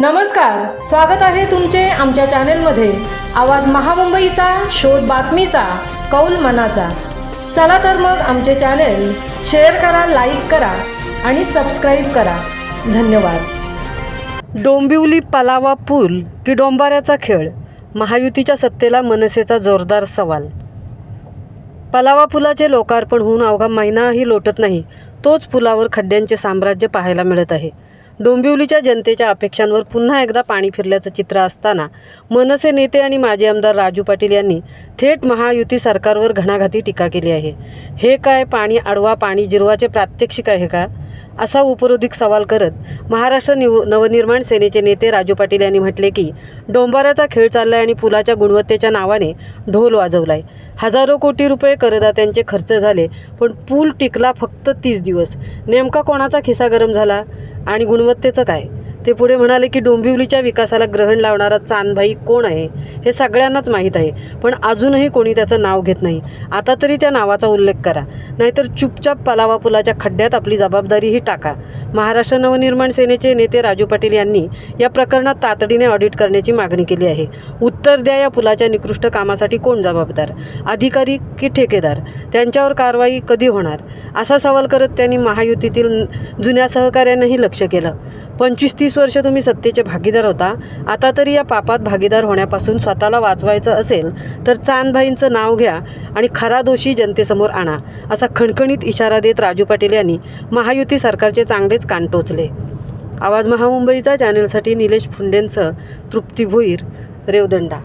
नमस्कार, स्वागत आहे तुमचे आमच्या चॅनेलमध्ये। आवाज महामुंबईचा, शोध बातमीचा, कौल मनाचा। चला तर मग आमचे चॅनेल शेअर करा, लाईक करा आणि सबस्क्राईब करा। धन्यवाद। डोंबिवली पलावा पूल की डोंबाऱ्याचा खेळ, महायुतीच्या सत्तेला मनसेचा जोरदार सवाल। पलावा पुलाचे लोकार्पण होऊन अवघा महिनाही लोटत नाही, तोच पुलावर खड्ड्यांचे साम्राज्य पाहायला मिळत आहे। डोंबिवलीच्या जनतेच्या अपेक्षांवर पुन्हा एकदा पाणी फिरल्याचं चित्र असताना मनसे नेते आणि माजी आमदार राजू पाटील यांनी थेट महायुती सरकारवर घणाघाती टीका केली आहे। हे काय पाणी अडवा पाणी जिरवाचे प्रात्यक्षिक आहे का, असा उपरोधिक सवाल करत महाराष्ट्र नवनिर्माण सेनेचे नेते राजू पाटील यांनी म्हटले की डोंबाऱ्याचा खेळ चाललाय आणि पुलाच्या गुणवत्तेच्या नावाने ढोल वाजवलाय। हजारो कोटी रुपये करदात्यांचे खर्च झाले, पण पूल टिकला फक्त 30 दिवस। नेमका कोणाचा खिसा गरम झाला आणि गुणवत्तेचं काय? ते पुढे म्हणाले की डोंबिवलीच्या विकासाला ग्रहण लावणारा चांदभाई कोण आहे हे सगळ्यांनाच माहीत आहे, पण अजूनही कोणी त्याचं नाव घेत नाही। आता तरी त्या नावाचा उल्लेख करा, नाहीतर चुपचाप पलावा पुलाच्या खड्ड्यात आपली जबाबदारीही टाका। महाराष्ट्र नवनिर्माण सेनेचे नेते राजू पाटील यांनी या प्रकरणात तातडीने ऑडिट करण्याची मागणी केली आहे। उत्तर द्या, या पुलाच्या निकृष्ट कामासाठी कोण जबाबदार, अधिकारी की ठेकेदार? त्यांच्यावर कारवाई कधी होणार, असा सवाल करत त्यांनी महायुतीतील जुन्या सहकाऱ्यांनाही लक्ष केलं। 25-30 वर्ष तुम्ही सत्तेचे भागीदार होता, आता तरी या पापात भागीदार होण्यापासून स्वतःला वाचवायचं असेल तर चांदभाईंचं नाव घ्या आणि खरा दोषी जनतेसमोर आणा, असा खणखणीत इशारा देत राजू पाटील यांनी महायुती सरकारचे चांगलेच कान टोचले। आवाज महामुंबईचा चॅनेलसाठी निलेश फुंडेंसह तृप्ती भोईर, रेवदंडा।